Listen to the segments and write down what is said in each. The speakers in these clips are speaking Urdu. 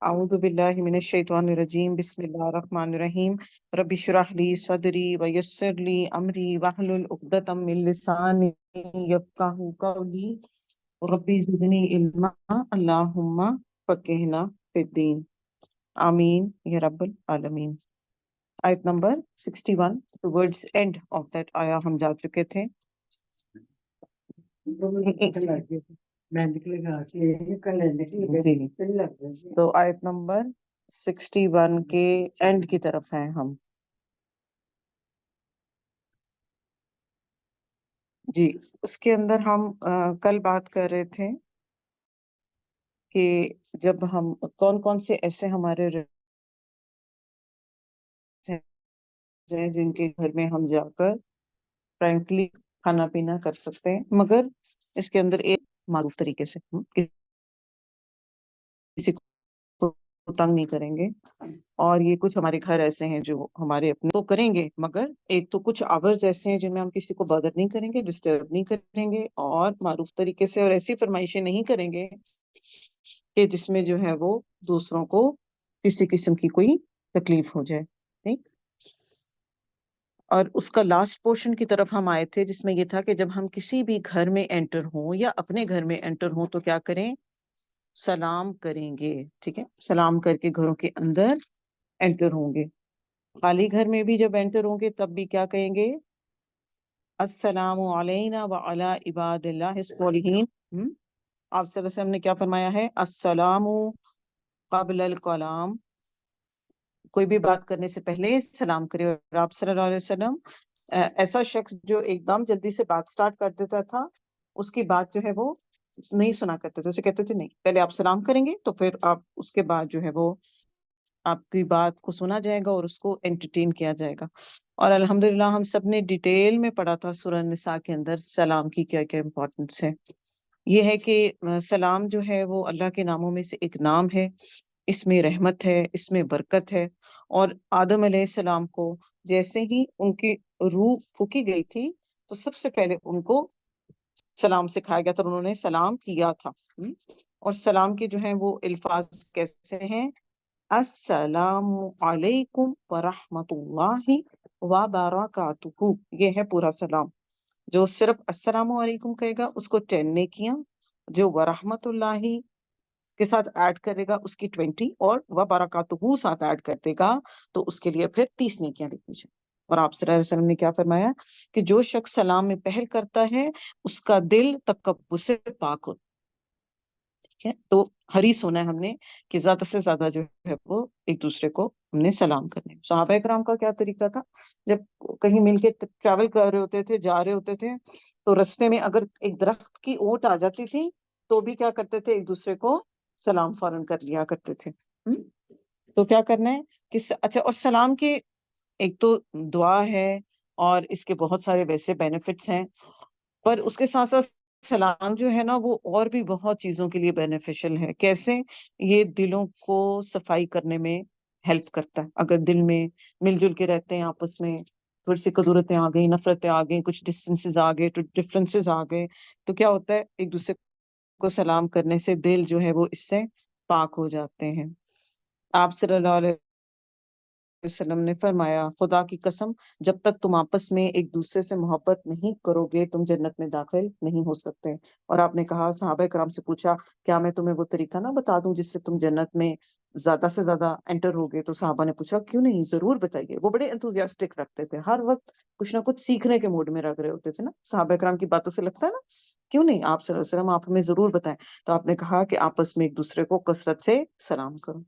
اعوذ باللہ من الشیطان الرجیم بسم اللہ الرحمن الرحیم رب اشرح لی صدری ویسر لی امری واحلل عقدۃ من لسانی یفقہوا قولی ربی زدنی علما اللہم فقہنا فی الدین آمین یا رب العالمین۔ آیت number 61 towards and of that آیا ہم جا چکے تھے۔ تو آیت نمبر 61 کے اینڈ کی طرف ہیں ہم۔ جی اس کے اندر ہم کل بات کر رہے تھے کہ جب ہم کون کون سے ایسے ہمارے ہیں جن کے گھر میں ہم جا کر فرینکلی کھانا پینا کر سکتے ہیں، مگر اس کے اندر ایک معروف طریقے سے کسی کو تنگ نہیں کریں گے۔ اور یہ کچھ ہمارے گھر ایسے ہیں جو ہمارے اپنے تو کریں گے، مگر ایک تو کچھ آورز ایسے ہیں جن میں ہم کسی کو بادر نہیں کریں گے، ڈسٹرب نہیں کریں گے، اور معروف طریقے سے اور ایسی فرمائشیں نہیں کریں گے کہ جس میں جو ہے وہ دوسروں کو کسی قسم کی کوئی تکلیف ہو جائے، ٹھیک۔ اور اس کا لاسٹ پورشن کی طرف ہم آئے تھے جس میں یہ تھا کہ جب ہم کسی بھی گھر میں انٹر ہوں یا اپنے گھر میں انٹر ہوں تو کیا کریں؟ سلام کریں گے، ٹھیک ہے۔ سلام کر کے گھروں کے اندر انٹر ہوں گے۔ خالی گھر میں بھی جب انٹر ہوں گے تب بھی کیا کہیں گے؟ السلام علینا وعلی عباد اللہ الصالحین۔ آپ صلی اللہ علیہ وسلم نے کیا فرمایا ہے؟ السلام قبل الکلام، کوئی بھی بات کرنے سے پہلے سلام کرے۔ اور آپ صلی اللہ علیہ وسلم ایسا شخص جو ایک دم جلدی سے بات سٹارٹ کر دیتا تھا، اس کی بات جو ہے وہ نہیں سنا کرتے تھے، اسے کہتے تھے نہیں، پہلے آپ سلام کریں گے تو پھر آپ اس کے بعد جو ہے وہ آپ کی بات کو سنا جائے گا اور اس کو انٹرٹین کیا جائے گا۔ اور الحمدللہ ہم سب نے ڈیٹیل میں پڑھا تھا سورہ نساء کے اندر سلام کی کیا کیا امپورٹنس ہے۔ یہ ہے کہ سلام جو ہے وہ اللہ کے ناموں میں سے ایک نام ہے، اس میں رحمت ہے، اس میں برکت ہے۔ اور آدم علیہ السلام کو جیسے ہی ان کی روح پھونکی گئی تھی تو سب سے پہلے ان کو سلام سکھایا گیا تھا، انہوں نے سلام کیا تھا۔ اور سلام کے جو ہیں وہ الفاظ کیسے ہیں؟ السلام علیکم ورحمۃ اللہ وبرکاتہ، یہ ہے پورا سلام۔ جو صرف السلام علیکم کہے گا اس کو 10 نیکیاں، جو ورحمۃ اللہ کے ساتھ ایڈ کرے گا اس کی 20، اور وبرکاتہ ساتھ ایڈ کر دے گا تو اس کے لیے پھر 30 نیکیاں لکھی جائیں۔ اور آپ صلی اللہ علیہ وسلم نے کیا فرمایا کہ جو شخص سلام میں پہل کرتا ہے اس کا دل تکبر سے پاک ہوتا ہے۔ تو حریص ہونا ہے ہم نے کہ زیادہ سے زیادہ جو ہے وہ ایک دوسرے کو ہم نے سلام کرنے۔ صحابہ کرام کا کیا طریقہ تھا؟ جب کہیں مل کے ٹریول کر رہے ہوتے تھے، جا رہے ہوتے تھے، تو رستے میں اگر ایک درخت کی اوٹ آ جاتی تھی تو بھی کیا کرتے تھے؟ ایک دوسرے کو سلام فوراً کر لیا کرتے تھے۔ تو کیا کرنا ہے کہ اچھا، اور سلام کے ایک تو دعا ہے اور اس کے بہت سارے ویسے بینیفٹس ہیں، پر اس کے ساتھ ساتھ سلام جو ہے نا وہ اور بھی بہت چیزوں کے لیے بینیفیشل ہے۔ کیسے؟ یہ دلوں کو صفائی کرنے میں ہیلپ کرتا ہے۔ اگر دل میں مل جل کے رہتے ہیں، آپس میں تھوڑی سی قدورتیں آ گئی، نفرتیں آ گئی، کچھ ڈسٹینسز آ گئے، ڈفرینسز آ گئے، تو کیا ہوتا ہے؟ ایک دوسرے کو سلام کرنے سے دل جو ہے وہ اس سے پاک ہو جاتے ہیں۔ آپ صلی اللہ علیہ وسلم نے فرمایا، خدا کی قسم جب تک تم آپس میں ایک دوسرے سے محبت نہیں کرو گے تم جنت میں داخل نہیں ہو سکتے۔ اور آپ نے کہا، صحابہ کرام سے پوچھا، کیا میں تمہیں وہ طریقہ نہ بتا دوں جس سے تم جنت میں زیادہ سے زیادہ انٹر ہوگے؟ تو صحابہ نے پوچھا، کیوں نہیں، ضرور بتائیے۔ وہ بڑے انتھوزیاسٹک رکھتے تھے، ہر وقت کچھ نہ کچھ سیکھنے کے موڈ میں رکھ رہے ہوتے تھے نا۔ صحابہ کرام کی باتوں سے لگتا ہے نا، کیوں نہیں، آپ صلی اللہ علیہ وسلم آپ ہمیں ضرور بتائیں۔ تو آپ نے کہا کہ آپس میں ایک دوسرے کو کثرت سے سلام کرو۔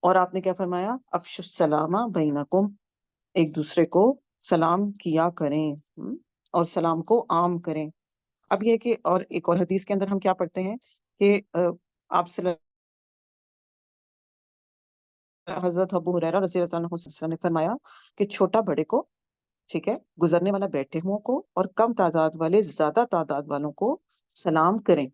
اور آپ نے کیا فرمایا؟ افشوا السلام بینکم، ایک دوسرے کو سلام کیا کریں، اور سلام کو عام کریں۔ اب یہ کہ اور ایک اور حدیث کے اندر ہم کیا پڑھتے ہیں کہ آپ صلی حضرت ابو ہریرہ رضی اللہ عنہ نے فرمایا کہ چھوٹا بڑے کو، ٹھیک ہے، گزرنے والا بیٹھے ہوں کو، اور کم تعداد والے زیادہ تعداد والوں کو سلام کریں۔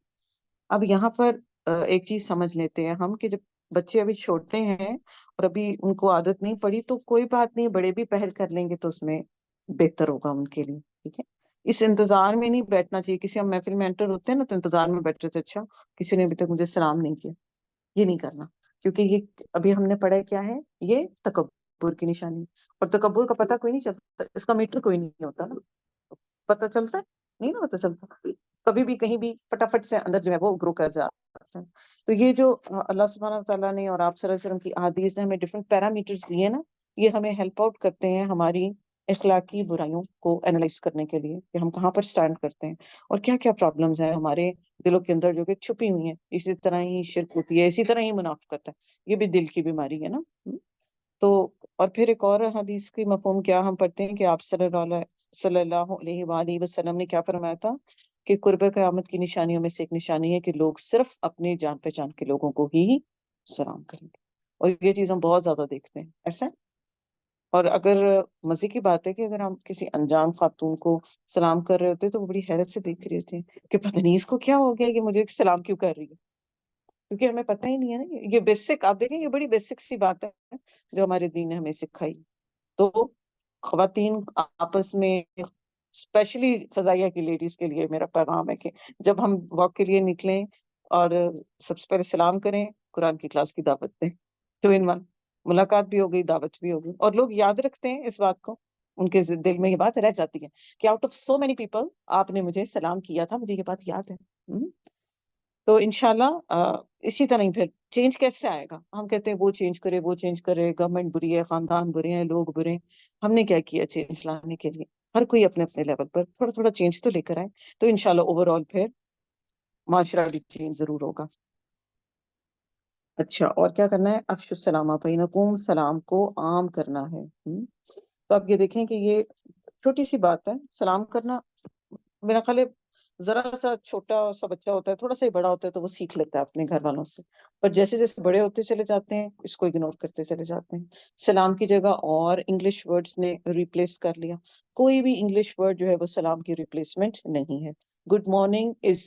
اب یہاں پر ایک چیز سمجھ لیتے ہیں ہم کہ جب بچے ابھی چھوٹے ہیں اور ابھی ان کو عادت نہیں پڑی تو کوئی بات نہیں، بڑے بھی پہل کر لیں گے تو اس میں بہتر ہوگا ان کے لیے، ٹھیک ہے۔ اس انتظار میں نہیں بیٹھنا چاہیے، کسی ہم محفل میں انٹر ہوتے ہیں نا تو انتظار میں بیٹھے تھے، اچھا کسی نے ابھی تک مجھے سلام نہیں کیا، یہ نہیں کرنا، کیونکہ یہ ابھی ہم نے پڑھا ہے کیا ہے، یہ تکبر کی نشانی، اور تکبر کا پتہ کوئی نہیں چلتا، اس کا میٹر کوئی نہیں ہوتا نا، پتہ چلتا ہے نہیں نا، پتہ چلتا کبھی بھی کہیں بھی فٹافٹ سے اندر جو ہے وہ گرو کر جاتا ہے۔ تو یہ جو اللہ سبحانہ تعالیٰ نے اور آپ صلی اللہ علیہ وسلم کی احادیث نے ہمیں ڈفرینٹ پیرامیٹرز دیے نا، یہ ہمیں ہیلپ آؤٹ کرتے ہیں ہماری اخلاقی برائیوں کو اینالائز کرنے کے لیے، کہ ہم کہاں پر سٹینڈ کرتے ہیں اور کیا کیا پرابلمز ہیں ہمارے دلوں کے اندر جو کہ چھپی ہوئی ہیں۔ اسی طرح ہی شرک ہوتی ہے، اسی طرح ہی منافقت ہے، یہ بھی دل کی بیماری ہے نا۔ تو اور پھر ایک اور حدیث کی مفہوم کیا ہم پڑھتے ہیں کہ آپ صلی اللہ علیہ وآلہ وسلم نے کیا فرمایا تھا کہ قرب قیامت کی نشانیوں میں سے ایک نشانی ہے کہ لوگ صرف اپنے جان پہچان کے لوگوں کو ہی سلام کریں گے، اور یہ چیز ہم بہت زیادہ دیکھتے ہیں ایسا۔ اور اگر مزے کی بات ہے کہ اگر ہم کسی انجان خاتون کو سلام کر رہے ہوتے ہیں تو وہ بڑی حیرت سے دیکھ رہے ہوتے ہیں کہ پتہ نہیں اس کو کیا ہو گیا کہ مجھے سلام کیوں کر رہی ہے، کیونکہ ہمیں پتہ ہی نہیں ہے نا، یہ بیسک آپ دیکھیں، یہ بڑی بیسک سی بات ہے جو ہمارے دین نے ہمیں سکھائی۔ تو خواتین آپس میں، اسپیشلی فضائیہ کی لیڈیز کے لیے میرا پیغام ہے کہ جب ہم واک کے لیے نکلیں اور سب سے پہلے سلام کریں، قرآن کی کلاس کی دعوت دیں، ٹو ان ون، ملاقات بھی ہو گئی، دعوت بھی ہو گئی، اور لوگ یاد رکھتے ہیں اس بات کو، ان کے دل میں یہ بات رہ جاتی ہے کہ out of so many people آپ نے مجھے سلام کیا تھا، مجھے یہ بات یاد ہے۔ تو انشاءاللہ اسی طرح ہی پھر چینج کیسے آئے گا؟ ہم کہتے ہیں وہ چینج کرے، وہ چینج کرے، گورنمنٹ بری ہے، خاندان برے ہیں، لوگ برے ہیں۔ ہم نے کیا کیا چینج لانے کے لیے؟ ہر کوئی اپنے اپنے لیول پر تھوڑا تھوڑا چینج تو لے کر آئے، تو انشاءاللہ اوور آل پھر معاشرہ بھی چینج ضرور ہوگا۔ اچھا، اور کیا کرنا ہے؟ افشوا السلام بینکم، سلام کو عام کرنا ہے۔ تو آپ یہ دیکھیں کہ یہ چھوٹی سی بات ہے، سلام کرنا میرا خیال ہے ذرا سا چھوٹا سا بچہ ہوتا ہے، تھوڑا سا ہی بڑا ہوتا ہے تو وہ سیکھ لیتا ہے اپنے گھر والوں سے، پر جیسے جیسے بڑے ہوتے چلے جاتے ہیں اس کو اگنور کرتے چلے جاتے ہیں۔ سلام کی جگہ اور انگلش ورڈز نے ریپلیس کر لیا، کوئی بھی انگلش ورڈ جو ہے وہ سلام کی ریپلیسمنٹ نہیں ہے۔ Good morning is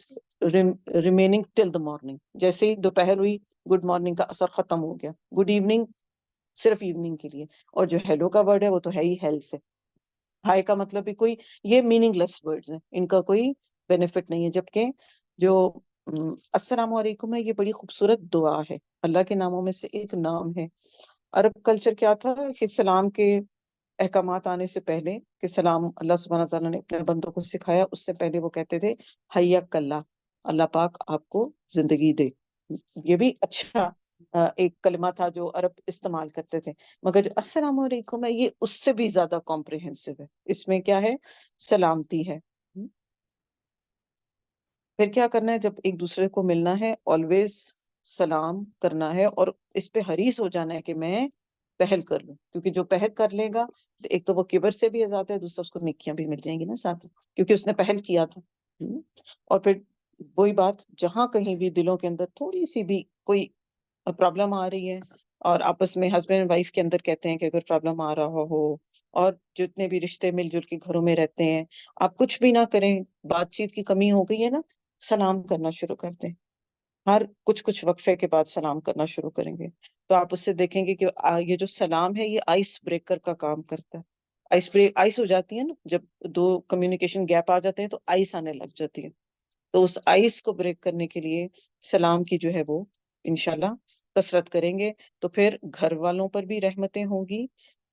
remaining till the morning, جیسے ہی دوپہر ہوئی گڈ مارننگ کا اثر ختم ہو گیا، گڈ ایوننگ صرف ایوننگ کے لیے، اور جو ہیلو کا ورڈ ہے وہ تو ہے ہی ہیل سے، ہائی کا مطلب بھی کوئی، یہ میننگ لیس ورڈز ہیں، ان کا کوئی بینیفٹ نہیں ہے۔ جبکہ جو السلام علیکم ہے، یہ بڑی خوبصورت دعا ہے، اللہ کے ناموں میں سے ایک نام ہے۔ عرب کلچر کیا تھا کہ سلام کے احکامات آنے سے پہلے، کہ سلام اللہ سبحانہ تعالیٰ نے اپنے بندوں کو سکھایا، اس سے پہلے وہ کہتے تھے حیاک اللہ، اللہ پاک آپ کو زندگی دے۔ یہ بھی اچھا ایک کلمہ تھا جو عرب استعمال کرتے تھے، مگر جو السلام علیکم ہے یہ اس سے بھی زیادہ کمپریہنسو ہے، اس میں کیا ہے؟ سلامتی ہے۔ پھر کیا کرنا ہے؟ جب ایک دوسرے کو ملنا ہے آلویز سلام کرنا ہے، اور اس پہ حریص ہو جانا ہے کہ میں پہل کر لوں، کیونکہ جو پہل کر لے گا ایک تو وہ کبر سے بھی آزاد ہے، دوسرا اس کو نیکیاں بھی مل جائیں گی نا ساتھ، کیونکہ اس نے پہل کیا تھا۔ اور پھر وہی بات، جہاں کہیں بھی دلوں کے اندر تھوڑی سی بھی کوئی پرابلم آ رہی ہے، اور آپس میں ہسبینڈ وائف کے اندر کہتے ہیں کہ اگر پرابلم آ رہا ہو، اور جتنے بھی رشتے مل جل کے گھروں میں رہتے ہیں، آپ کچھ بھی نہ کریں، بات چیت کی کمی ہو گئی ہے نا، سلام کرنا شروع کر دیں، ہر کچھ وقفے کے بعد سلام کرنا شروع کریں گے تو آپ اس سے دیکھیں گے کہ یہ جو سلام ہے یہ آئس بریکر کا کام کرتا ہے۔ آئس ہو جاتی ہے نا، جب دو کمیونیکیشن گیپ آ جاتے ہیں تو آئس آنے لگ جاتی ہے، تو اس آئس کو بریک کرنے کے لیے سلام کی جو ہے وہ انشاءاللہ کثرت کریں گے، تو پھر گھر والوں پر بھی رحمتیں ہوں گی،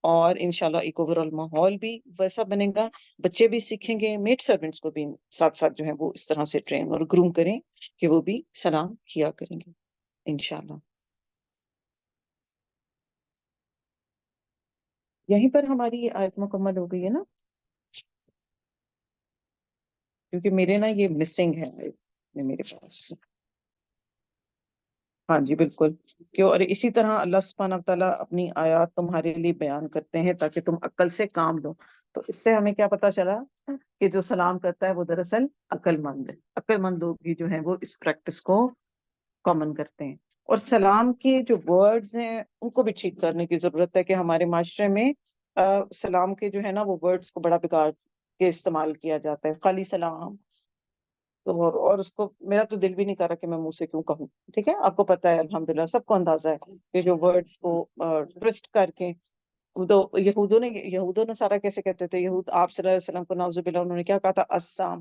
اور انشاءاللہ ایک اوورال ماحول بھی ویسا بنے گا، بچے بھی سیکھیں گے، میڈ سرونٹس کو بھی ساتھ ساتھ جو ہے وہ اس طرح سے ٹرین اور گروم کریں کہ وہ بھی سلام کیا کریں گے انشاءاللہ۔ یہیں پر ہماری یہ آیت مکمل ہو گئی ہے نا، کیونکہ میرے نا یہ مسنگ ہے آیت میرے پاس۔ ہاں جی بالکل، کہ اور اسی طرح اللہ سبحانہ تعالیٰ اپنی آیات تمہارے لیے بیان کرتے ہیں تاکہ تم عقل سے کام لو۔ تو اس سے ہمیں کیا پتا چلا کہ جو سلام کرتا ہے وہ دراصل عقل مند ہے، عقل مند لوگ ہی جو ہیں وہ اس پریکٹس کو کامن کرتے ہیں۔ اور سلام کے جو ورڈز ہیں ان کو بھی ٹھیک کرنے کی ضرورت ہے، کہ ہمارے معاشرے میں سلام کے جو ہے نا وہ ورڈز کو بڑا بگاڑ کے استعمال کیا جاتا ہے، خالی سلام، تو اور اس کو میرا تو دل بھی نہیں کر رہا کہ میں منہ سے کیوں کہوں، ٹھیک ہے، آپ کو پتا ہے الحمدللہ سب کو اندازہ ہے کہ جو ورڈز کو ٹویسٹ کر کے، تو یہودوں نے سارا کیسے کہتے تھے، یہود آپ صلی اللہ علیہ وسلم کو نعوذ باللہ انہوں نے کیا کہا تھا؟ السام،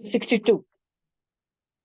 62।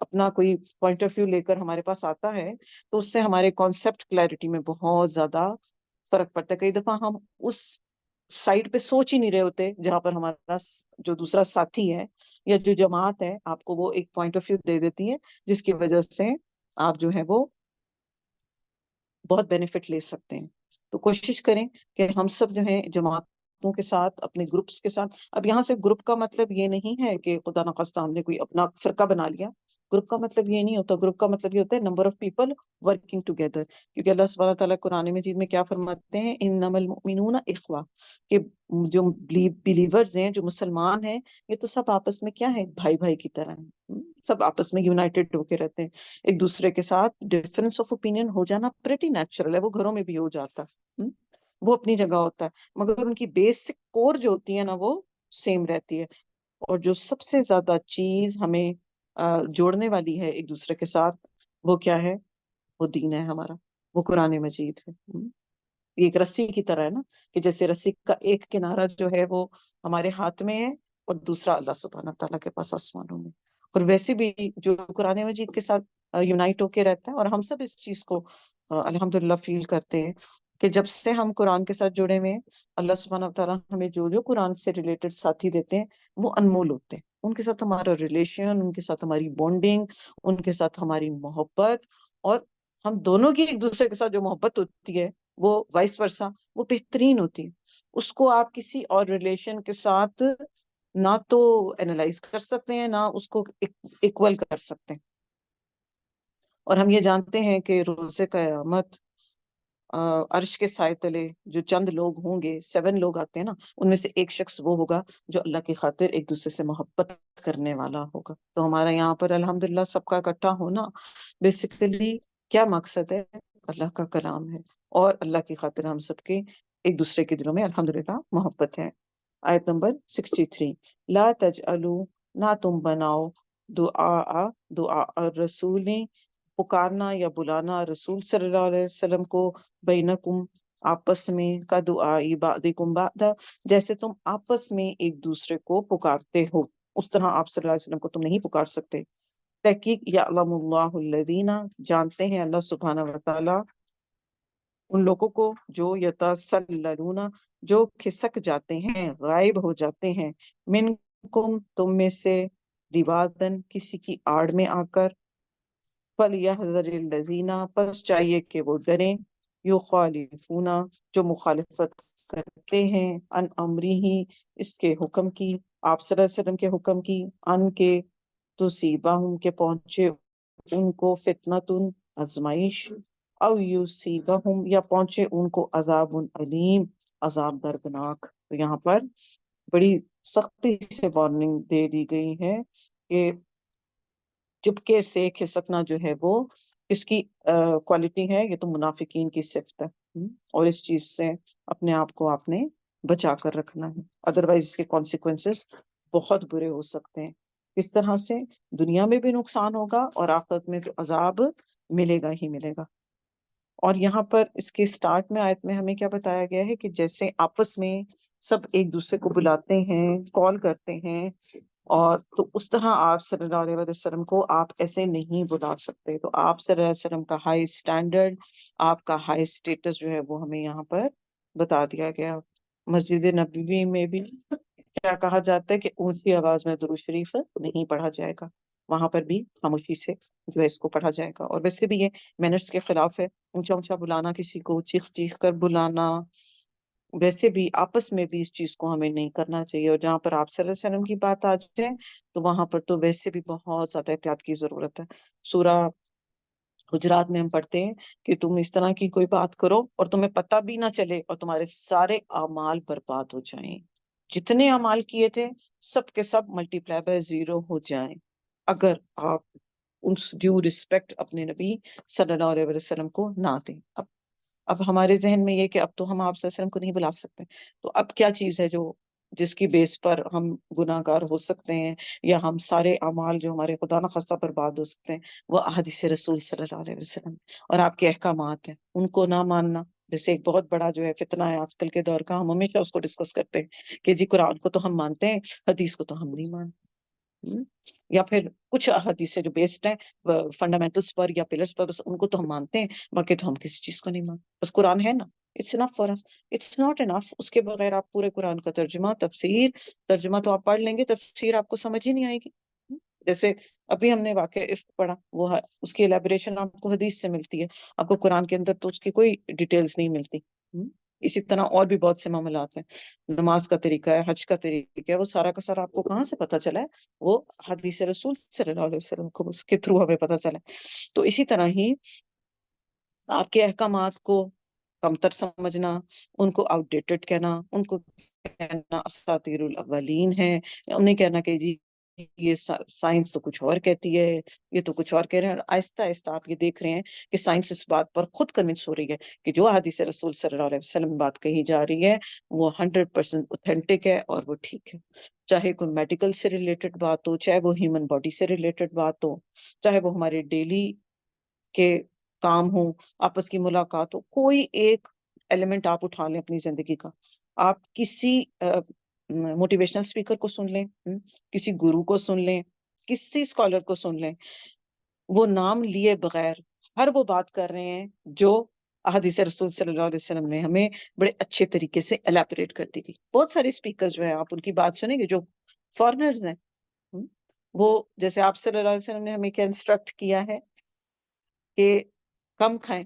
اپنا کوئی پوائنٹ آف ویو لے کر ہمارے پاس آتا ہے تو اس سے ہمارے کانسیپٹ کلیئرٹی میں بہت زیادہ فرق پڑتا ہے. کئی دفعہ ہم اس سائڈ پہ سوچ ہی نہیں رہے ہوتے جہاں پر ہمارا جو دوسرا ساتھی ہے یا جو جماعت ہے آپ کو وہ ایک پوائنٹ آف ویو دے دیتی ہے جس کی وجہ سے آپ جو ہے وہ بہت بینیفٹ لے سکتے ہیں. تو کوشش کریں کہ ہم سب جو ہیں جماعتوں کے ساتھ اپنے گروپس کے ساتھ. اب یہاں سے گروپ کا مطلب یہ نہیں ہے کہ خدا نخواستہ ہم نے کوئی اپنا فرقہ بنا لیا. گروپ کا مطلب یہ نہیں ہوتا. گروپ کا مطلب یہ ہوتا ہے number of people working together. کیونکہ اللہ سبحانہ تعالیٰ قرآن مجید میں کیا فرماتے ہیں؟ انما المؤمنون اخوہ، کہ جو بلیورز ہیں، جو مسلمان ہیں، یہ تو سب آپس میں کیا ہے؟ بھائی بھائی کی طرح ہیں. سب آپس میں یونائٹڈ ہو کے رہتے ہیں. ایک دوسرے کے ساتھ ڈفرینس آف اوپینین ہو جانا پریٹی نیچرل ہے، وہ گھروں میں بھی ہو جاتا ہے، وہ اپنی جگہ ہوتا ہے، مگر ان کی بیسک کور جو ہوتی ہے نا وہ سیم رہتی ہے. اور جو سب سے زیادہ چیز ہمیں جوڑنے والی ہے ایک دوسرے کے ساتھ وہ کیا ہے؟ وہ دین ہے ہمارا، وہ قرآن مجید ہے. یہ ایک رسی کی طرح ہے نا، کہ جیسے رسی کا ایک کنارہ جو ہے وہ ہمارے ہاتھ میں ہے اور دوسرا اللہ سبحانہ تعالیٰ کے پاس آسمانوں میں. اور ویسے بھی جو قرآن مجید کے ساتھ یونائٹ ہو کے رہتا ہے، اور ہم سب اس چیز کو الحمدللہ فیل کرتے ہیں کہ جب سے ہم قرآن کے ساتھ جڑے ہوئے ہیں، اللہ سبحانہ تعالیٰ ہمیں جو جو قرآن سے ریلیٹڈ ساتھی دیتے ہیں وہ انمول ہوتے ہیں. ان کے ساتھ ہمارا ریلیشن، ان کے ساتھ ہماری بونڈنگ، ان کے ساتھ ہماری محبت، اور ہم دونوں کی ایک دوسرے کے ساتھ جو محبت ہوتی ہے وہ وائس ورسا وہ بہترین ہوتی ہے. اس کو آپ کسی اور ریلیشن کے ساتھ نہ تو اینالائز کر سکتے ہیں، نہ اس کو ایکول کر سکتے ہیں. اور ہم یہ جانتے ہیں کہ روز قیامت عرش کے سائے تلے جو چند لوگ ہوں گے، 7 لوگ آتے ہیں نا، ان میں سے ایک شخص وہ ہوگا جو اللہ کی خاطر ایک دوسرے سے محبت کرنے والا ہوگا. تو ہمارا یہاں پر الحمدللہ سب کا اکٹھا ہونا بیسیکلی کیا مقصد ہے؟ اللہ کا کلام ہے، اور اللہ کی خاطر ہم سب کے ایک دوسرے کے دلوں میں الحمدللہ محبت ہے. آیت نمبر 63، لا تجعلوا، نہ تم بناؤ، دعا الرسول، پکارنا یا بلانا رسول صلی اللہ علیہ وسلم کو، بینکم، آپس میں، کا دعائی بعضکم بعضا، جیسے تم آپس میں ایک دوسرے کو پکارتے ہو اس طرح آپ صلی اللہ علیہ وسلم کو تم نہیں پکار سکتے. تحقیق یعلم اللہ الذین، جانتے ہیں اللہ سبحانہ و تعالیٰ ان لوگوں کو جو یتسللون، جو کھسک جاتے ہیں، غائب ہو جاتے ہیں، منکم، تم میں سے، روادن، کسی کی آڑ میں آ کر، فَلْيَحْذَرِ الَّذِينَ، پس چاہیے کہ وہ ڈریں، یخالفون، جو مخالفت کرتے ہیں، ان امرہ، اس کے حکم کی، آپ صلی اللہ علیہ وسلم کے حکم کی، ان کے، تصیبہم، کے پہنچے ان کو، فتنتن، آزمائش، او یصیبہم، یا پہنچے ان کو، عذاب علیم، عذاب دردناک. تو یہاں پر بڑی سختی سے وارننگ دے دی گئی ہے کہ چپکے سے کھسکنا جو ہے وہ اس کی کوالٹی ہے، یہ تو منافقین کی صفت ہے. اور اس چیز سے اپنے آپ کو آپ نے بچا کر رکھنا ہے، ادروائز اس کے کانسیکوینسز بہت برے ہو سکتے ہیں. اس طرح سے دنیا میں بھی نقصان ہوگا اور آخرت میں تو عذاب ملے گا ہی ملے گا. اور یہاں پر اس کے سٹارٹ میں آیت میں ہمیں کیا بتایا گیا ہے کہ جیسے آپس میں سب ایک دوسرے کو بلاتے ہیں، کال کرتے ہیں، اور تو اس طرح آپ صلی اللہ علیہ وسلم کو آپ ایسے نہیں بلا سکتے. تو آپ صلی اللہ علیہ وسلم کا ہائی اسٹینڈرڈ، آپ کا ہائی اسٹیٹس جو ہے وہ ہمیں یہاں پر بتا دیا گیا. مسجد نبوی میں بھی کیا کہا جاتا ہے کہ اونچی آواز میں درود شریف نہیں پڑھا جائے گا، وہاں پر بھی خاموشی سے جو ہے اس کو پڑھا جائے گا. اور ویسے بھی یہ مینرز کے خلاف ہے، اونچا اونچا بلانا، کسی کو چیخ چیخ کر بلانا، ویسے بھی آپس میں بھی اس چیز کو ہمیں نہیں کرنا چاہیے. اور جہاں پر آپ صلی اللہ علیہ وسلم کی بات آ جائے تو وہاں پر تو ویسے بھی بہت زیادہ احتیاط کی ضرورت ہے. سورہ حجرات میں ہم پڑھتے ہیں کہ تم اس طرح کی کوئی بات کرو اور تمہیں پتہ بھی نہ چلے اور تمہارے سارے اعمال برباد ہو جائیں. جتنے اعمال کیے تھے سب کے سب ملٹی پلائی بائی 0 ہو جائیں اگر آپ اس ڈیو رسپیکٹ اپنے نبی صلی اللہ علیہ وسلم کو نہ دیں. اب ہمارے ذہن میں یہ کہ اب تو ہم آپ صلی اللہ علیہ وسلم کو نہیں بلا سکتے، تو اب کیا چیز ہے جو جس کی بیس پر ہم گناہ گار ہو سکتے ہیں یا ہم سارے اعمال جو ہمارے خدا نخواستہ برباد ہو سکتے ہیں؟ وہ احادیث رسول صلی اللہ علیہ وسلم اور آپ کے احکامات ہیں، ان کو نہ ماننا. جیسے ایک بہت بڑا جو ہے فتنہ ہے آج کل کے دور کا، ہم ہمیشہ اس کو ڈسکس کرتے ہیں کہ جی قرآن کو تو ہم مانتے ہیں، حدیث کو تو ہم نہیں مانتے. یا پھر کچھ احادیث جو بیسڈ ہیں فنڈامنٹلس پر یا پلرس پر، بس ان کو تو ہم مانتے ہیں، باقی تو ہم کسی چیز کو نہیں مانتے. بس قرآن ہے نا، it's enough for us. It's not enough. اس کے بغیر آپ پورے قرآن کا ترجمہ، تفسیر، ترجمہ تو آپ پڑھ لیں گے، تفسیر آپ کو سمجھ ہی نہیں آئے گی. جیسے ابھی ہم نے واقعہ عفق پڑھا، وہ اس کی الیبوریشن آپ کو حدیث سے ملتی ہے، آپ کو قرآن کے اندر تو اس کی کوئی ڈیٹیلز نہیں ملتی. اسی طرح اور بھی بہت سے معاملات ہیں، نماز کا طریقہ ہے، حج کا طریقہ ہے، وہ سارا کا سارا آپ کو کہاں سے پتہ چلا ہے؟ وہ حدیث رسول صلی اللہ علیہ وسلم کو اس کے تھرو ہمیں پتہ چلا ہے. تو اسی طرح ہی آپ کے احکامات کو کمتر سمجھنا، ان کو آؤٹ ڈیٹڈ کہنا، ان کو کہنا اساطیر الاولین ہے، انہیں کہنا کہ جی یہ سائنس تو کچھ اور کہتی ہے، یہ تو کچھ اور کہہ رہے ہیں. اور آہستہ آہستہ آپ یہ دیکھ رہے ہیں کہ سائنس اس بات پر خود کنونس ہو رہی ہے کہ جو حدیث رسول صلی اللہ علیہ وسلم بات کہی جا رہی ہے وہ 100% اوتھینٹک ہے اور وہ ٹھیک ہے. چاہے کوئی میڈیکل سے ریلیٹڈ بات ہو، چاہے وہ ہیومن باڈی سے ریلیٹڈ بات ہو، چاہے وہ ہمارے ڈیلی کے کام ہوں، آپس کی ملاقات ہو، کوئی ایک ایلیمنٹ آپ اٹھا لیں اپنی زندگی کا، آپ کسی موٹیویشنل اسپیکر کو سن لیں، کسی گرو کو سن لیں، کسی اسکالر کو سن لیں، وہ نام لیے بغیر ہر وہ بات کر رہے ہیں جو احادیث رسول صلی اللہ علیہ وسلم نے ہمیں بڑے اچھے طریقے سے الیبوریٹ کر دی تھی. بہت سارے اسپیکر جو ہیں آپ ان کی بات سنیں گے جو فارنرز ہیں، وہ جیسے آپ صلی اللہ علیہ وسلم نے ہمیں کیا انسٹرکٹ کیا ہے کہ کم کھائیں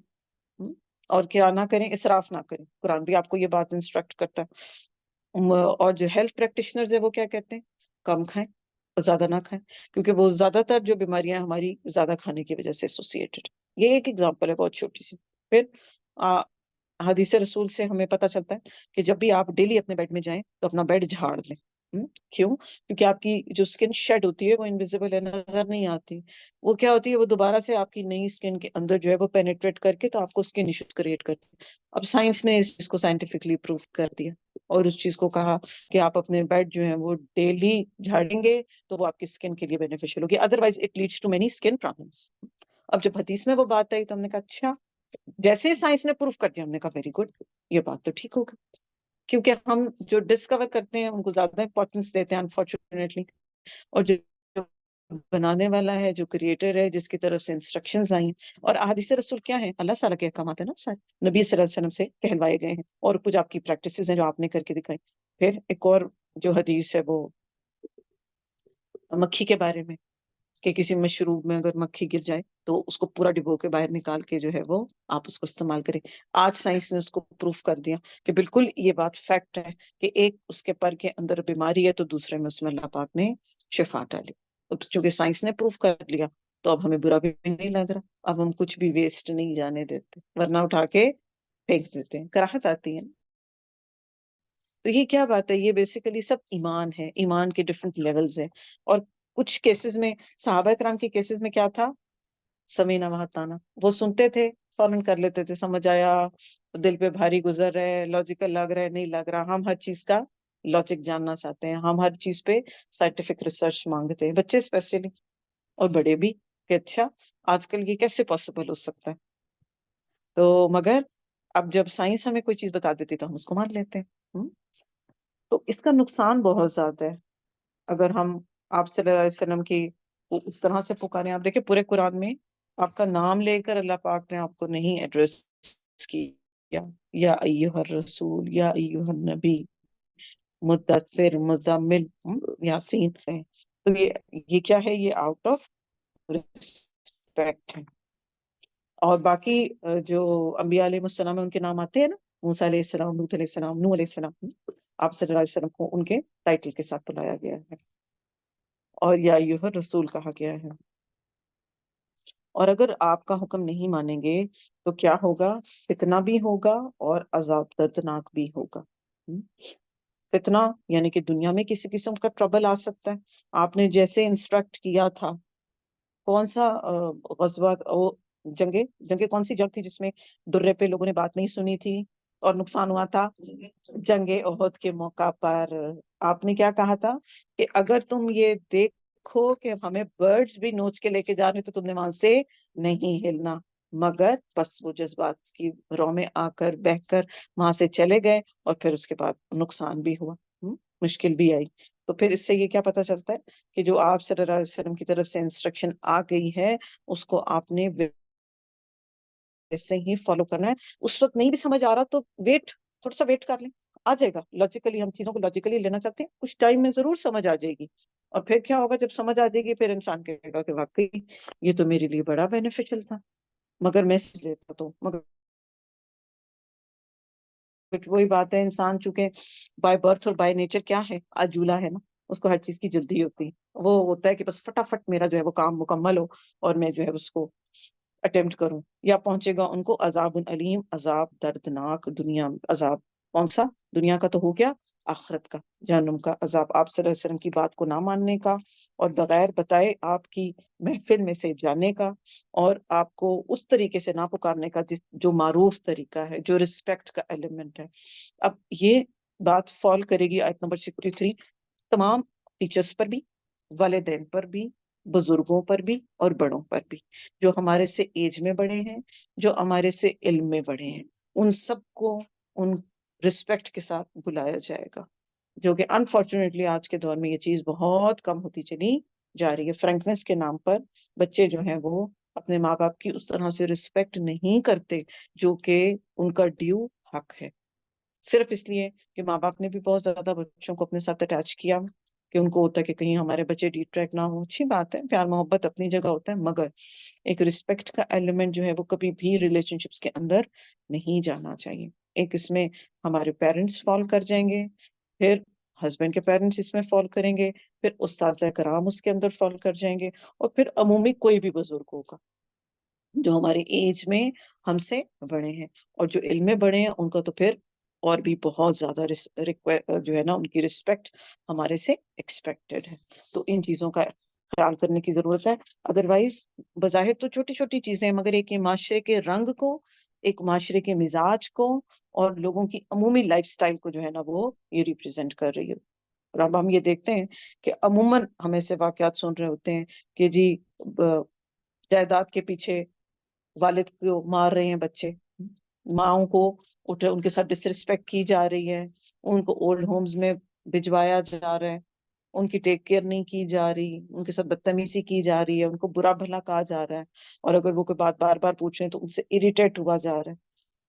اور کیا نہ کریں، اسراف نہ کریں. قرآن بھی آپ کو یہ بات انسٹرکٹ کرتا ہے. اور جو ہیلتھ پریکٹیشنرز ہیں وہ کیا کہتے ہیں؟ کم کھائیں اور زیادہ نہ کھائیں، کیونکہ وہ زیادہ تر جو بیماریاں ہماری زیادہ کھانے کی وجہ سے ایسوسیٹڈ. یہ ایک ایگزامپل ہے بہت چھوٹی سی. پھر حدیث رسول سے ہمیں پتہ چلتا ہے کہ جب بھی آپ ڈیلی اپنے بیڈ میں جائیں تو اپنا بیڈ جھاڑ لیں. کیوں؟ کیونکہ آپ کی جو اسکن شیڈ ہوتی ہے وہ انویزیبل ہے، نظر نہیں آتی. وہ کیا ہوتی ہے؟ وہ دوبارہ سے آپ کی نئی اسکن کے اندر جو ہے وہ پینیٹریٹ کر کے تو آپ کو اسکن ایشوز کریٹ کرتی ہے. اب سائنس نے اس چیز کو سائنٹیفکلی پروو کر دیا اور اس چیز کو کہا کہ آپ اپنے بیڈ جو ہیں وہ ڈیلی جھاڑیں گے تو وہ آپ کی اسکن کے لیے بینیفیشیل ہوگی، otherwise it leads to many skin problems. اب جب حدیث میں وہ بات آئی تو ہم نے کہا اچھا، جیسے ہی سائنس نے پروف کر دیا ہم نے کہا ویری گڈ، یہ بات تو ٹھیک ہوگا. کیونکہ ہم جو ڈسکور کرتے ہیں ان کو زیادہ امپورٹنس دیتے ہیں انفارچونیٹلی، اور جو بنانے والا ہے، جو کریٹر ہے، جس کی طرف سے انسٹرکشنز آئی ہیں. اور احادیث رسول کیا ہیں؟ اللہ تعالیٰ کے احکامات ہیں نا سارے، نبی صلی اللہ علیہ وسلم سے کہلوائے گئے ہیں، اور کچھ آپ کی پریکٹسز ہیں جو آپ نے کر کے دکھائی. پھر ایک اور جو حدیث ہے وہ مکھی کے بارے میں، کہ کسی مشروب میں اگر مکھی گر جائے تو اس کو پورا ڈبو کے باہر نکال کے جو ہے وہ آپ اس کو استعمال کریں. آج سائنس نے اس کو پروف کر دیا کہ بالکل یہ بات فیکٹ ہے کہ ایک اس کے پر کے اندر بیماری ہے تو دوسرے میں اس میں اللہ پاک نے شفا ڈالی. چونکہ سائنس نے پروف کر لیا تو اب ہمیں برا بھی نہیں لگ رہا، اب ہم کچھ بھی ویسٹ نہیں جانے دیتے، ورنہ اٹھا کے پھینک دیتے ہیں، کراہت آتی ہے. تو یہ کیا بات ہے؟ یہ بیسیکلی سب ایمان ہے، ایمان کے ڈفرینٹ لیولز ہیں. اور کچھ کیسز میں صحابہ کرام کے کیسز میں کیا تھا؟ سمینا وحتانا، وہ سنتے تھے فوراً کر لیتے تھے، سمجھ آیا، دل پہ بھاری گزر رہا ہے، لاجیکل لگ رہا ہے، نہیں لگ رہا. ہم ہر چیز کا لاجک جاننا چاہتے ہیں، ہم ہر چیز پہ سائنٹیفک ریسرچ مانگتے ہیں، بچے اسپیشلی اور بڑے بھی، کہ اچھا آج کل یہ کیسے پاسبل ہو سکتا ہے. تو مگر اب جب سائنس ہمیں کوئی چیز بتا دیتی تو ہم اس کو مان لیتے ہیں. تو اس کا نقصان بہت زیادہ ہے اگر ہم آپ صلی اللہ علیہ وسلم کی اس طرح سے پکاریں. آپ دیکھیں پورے قرآن میں آپ کا نام لے کر اللہ پاک نے آپ کو نہیں ایڈریس کیا، یا ایھا الرسول، یا ایھا النبی، مدثر، مزمل، یاسین. تو یہ کیا ہے؟ یہ آؤٹ آف ریسپیکٹ ہے. اور باقی جو انبیاء علیہ السلام ہیں ان کے نام آتے ہیں نا، موسیٰ علیہ السلام، لوط علیہ السلام، نوح علیہ السلام، آپ صلی اللہ علیہ وسلم کو ان کے ٹائٹل کے ساتھ بلایا گیا ہے اور یا ایھا الرسول کہا گیا ہے. اور اگر آپ کا حکم نہیں مانیں گے تو کیا ہوگا؟ فتنہ بھی ہوگا اور عذاب دردناک بھی ہوگا. فتنہ یعنی کہ دنیا میں کسی قسم کا ٹربل آ سکتا ہے. آپ نے جیسے انسٹرکٹ کیا تھا، کون سا غزوہ، جنگیں کون سی جنگ تھی جس میں درے پہ لوگوں نے بات نہیں سنی تھی اور نقصان ہوا تھا؟ جنگ احد کے موقع پر آپ نے کیا کہا تھا کہ اگر تم یہ دیکھو کہ ہمیں برڈز بھی نوچ کے لے کے جا رہے تو تم نے وہاں سے نہیں ہلنا. مگر بس وہ جذبات کی رو میں آ کر بہہ کر وہاں سے چلے گئے اور پھر اس کے بعد نقصان بھی ہوا. مشکل بھی آئی. تو پھر اس سے یہ کیا پتا چلتا ہے کہ جو آپ صلی اللہ علیہ وسلم کی طرف سے انسٹرکشن آ گئی ہے اس کو آپ نے ویسے ہی فالو کرنا ہے. اس وقت نہیں بھی سمجھ آ رہا تو تھوڑا سا ویٹ کر لیں, آ جائے گا. لاجیکلی ہم چیزوں کو لاجیکلی لینا چاہتے ہیں, کچھ ٹائم میں ضرور سمجھ آ جائے گی. اور پھر کیا ہوگا, جب سمجھ آ جائے گی پھر انسان کہے گا کہ واقعی یہ تو میرے لیے بڑا بینیفیشل تھا, مگر میں لیتا تو. مگر وہی بات ہے, انسان چونکہ بائی برتھ اور بائی نیچر کیا ہے, عجولہ ہے نا, اس کو ہر چیز کی جلدی ہوتی ہے. وہ ہوتا ہے کہ بس فٹافٹ میرا جو ہے وہ کام مکمل ہو اور میں جو ہے اس کو اٹیمپٹ کروں. یا پہنچے گا ان کو عذاب علیم, عذاب دردناک, دنیا عذاب. کون سا؟ دنیا کا تو ہو گیا, آخرت کا, جہنم کا عذاب. آپ صلی اللہ علیہ وسلم کی بات کو نہ ماننے کا اور بغیر بتائے آپ کی محفل میں سے جانے کا اور آپ کو اس طریقے سے نہ پکارنے کا جو معروف طریقہ ہے, جو رسپیکٹ کا ایلیمنٹ ہے. اب یہ بات فال کرے گی آیت نمبر 63 تمام ٹیچرز پر بھی, والدین پر بھی, بزرگوں پر بھی اور بڑوں پر بھی, جو ہمارے سے ایج میں بڑے ہیں, جو ہمارے سے علم میں بڑے ہیں. ان سب کو ان رسپیکٹ کے ساتھ بلایا جائے گا, جو کہ انفارچونیٹلی آج کے دور میں یہ چیز بہت کم ہوتی چلی جا رہی ہے. فرینکنس کے نام پر بچے جو ہیں وہ اپنے ماں باپ کی اس طرح سے رسپیکٹ نہیں کرتے جو کہ ان کا ڈیو حق ہے, صرف اس لیے کہ ماں باپ نے بھی بہت زیادہ بچوں کو اپنے ساتھ اٹیچ کیا کہ ان کو ہوتا ہے کہ کہیں ہمارے بچے ڈی ٹریک نہ ہو. اچھی بات ہے, پیار محبت اپنی جگہ ہوتا ہے, مگر ایک رسپیکٹ کا ایلیمنٹ جو ہے وہ کبھی بھی ریلیشن شپس کے اندر نہیں جانا چاہیے. ایک اس میں ہمارے پیرنٹس فال کر جائیں گے, پھر ہسبینڈ کے پیرنٹس اس میں فال کریں گے, پھر اساتذہ کرام اس کے اندر فال کر جائیں گے, اور پھر عمومی کوئی بھی بزرگ ہوگا جو ہمارے ایج میں ہم سے بڑے ہیں اور جو علم میں بڑے ہیں, ان کا تو پھر اور بھی بہت زیادہ جو ہے نا ان کی رسپیکٹ ہمارے سے ایکسپیکٹڈ ہے. تو ان چیزوں کا خیال کرنے کی ضرورت ہے. ادروائز بظاہر تو چھوٹی چھوٹی چیزیں ہیں, مگر ایک معاشرے کے رنگ کو, ایک معاشرے کے مزاج کو اور لوگوں کی عمومی لائف سٹائل کو جو ہے نا وہ یہ ریپرزینٹ کر رہی ہے. اور اب ہم یہ دیکھتے ہیں کہ عموماً ہم ایسے واقعات سن رہے ہوتے ہیں کہ جی جائیداد کے پیچھے والد کو مار رہے ہیں بچے, ماؤں کو ان کے ساتھ ڈس رسپیکٹ کی جا رہی ہے, ان کو اولڈ ہومز میں بھجوایا جا رہا ہے, ان کی ٹیک کیئر نہیں کی جا رہی, ان کے ساتھ بدتمیزی کی جا رہی ہے, ان کو برا بھلا کہا جا رہا ہے, اور اگر وہ کوئی بات بار بار پوچھ رہے ہیں تو ان سے اریٹیٹ ہوا جا رہا ہے.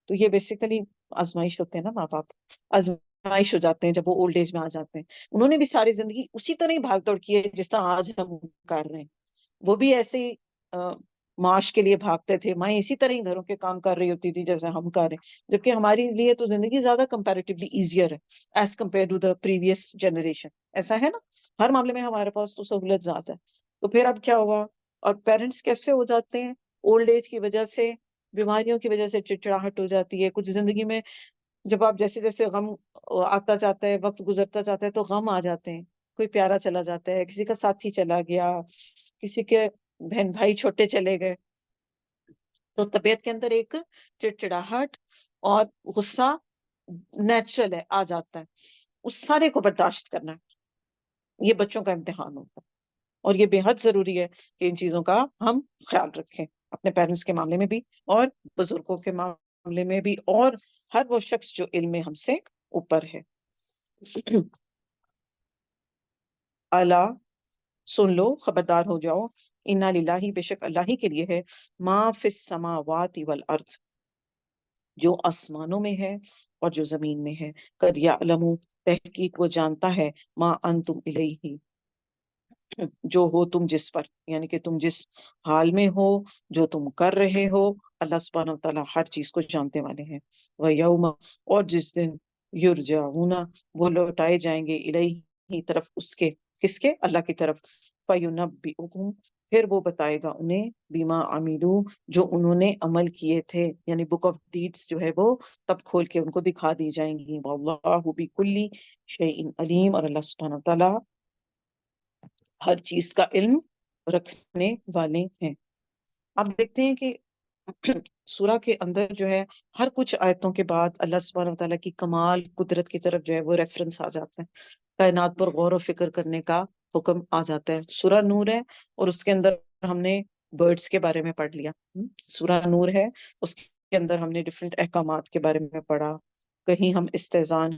تو یہ بیسیکلی آزمائش ہوتے ہیں نا ماں باپ, آزمائش ہو جاتے ہیں جب وہ اولڈ ایج میں آ جاتے ہیں. انہوں نے بھی ساری زندگی اسی طرح ہی بھاگ دوڑ کی ہے جس طرح آج ہم کر رہے ہیں. وہ بھی ایسے ہی معاش کے لیے بھاگتے تھے, مائیں اسی طرح ہی گھروں کے کام کر رہی ہوتی تھی جیسے ہم کر رہے ہیں, جبکہ ہمارے لیے تو زندگی زیادہ کمپیریٹیولی ایزیئر ہے as compare to the previous generation. ایسا ہے نا, ہر معاملے میں ہمارے پاس تو سہولت زیادہ ہے. تو پھر اب کیا ہوگا, اور پیرنٹس کیسے ہو جاتے ہیں اولڈ ایج کی وجہ سے, بیماریوں کی وجہ سے چڑچڑاہٹ ہو جاتی ہے. کچھ زندگی میں جب آپ جیسے جیسے غم آتا جاتا ہے, وقت گزرتا جاتا ہے, تو غم آ جاتے ہیں. کوئی پیارا چلا جاتا ہے, کسی کا ساتھی چلا گیا, کسی کے بہن بھائی چھوٹے چلے گئے, تو طبیعت کے اندر ایک چڑچڑاہٹ اور غصہ نیچرل ہے, آ جاتا ہے. اس سارے کو برداشت کرنا ہے, یہ بچوں کا امتحان ہوتا ہے. اور یہ بے حد ضروری ہے کہ ان چیزوں کا ہم خیال رکھیں, اپنے پیرنٹس کے معاملے میں بھی اور بزرگوں کے معاملے میں بھی, اور ہر وہ شخص جو علم میں ہم سے اوپر ہے. الا, سن لو, خبردار ہو جاؤ, انا للہ, بے شک اللہ ہی کے لیے ہے, ما فی السماوات والارض, جو آسمانوں میں ہے اور جو زمین میں ہے. قد یعلم, تحقیق وہ جانتا ہے, ما انتم الیہ, جو ہو تم جس پر, یعنی کہ تم جس حال میں ہو, جو تم کر رہے ہو, اللہ سبحانہ و تعالیٰ ہر چیز کو جانتے والے ہیں. وَيَوْمَ, اور جس دن, یرجعون, وہ لوٹائے جائیں گے, الیہ, طرف اس کے, کس کے؟ اللہ کی طرف. فَيُنَبِّئُهُم, پھر وہ بتائے گا انہیں, بیما عملو, جو انہوں نے عمل کیے تھے, یعنی بک آف ڈیڈز جو ہے وہ تب کھول کے ان کو دکھا دی جائیں گی. وَاللَّهُ بِكُلِّ شَيْءٍ عَلِيمٌ, اور اللہ سبحانہ و تعالیٰ ہر چیز کا علم رکھنے والے ہیں. آپ دیکھتے ہیں کہ سورہ کے اندر جو ہے ہر کچھ آیتوں کے بعد اللہ سبحانہ و تعالیٰ کی کمال قدرت کی طرف جو ہے وہ ریفرنس آ جاتا ہے, کائنات پر غور و فکر کرنے کا حکم آ جاتا ہے. سورہ نور ہے اور اس کے اندر ہم نے برڈز کے بارے میں پڑھ لیا. سورہ نور ہے, اس کے اندر ہم نے ڈفرینٹ احکامات کے بارے میں پڑھا. کہیں ہم استحزان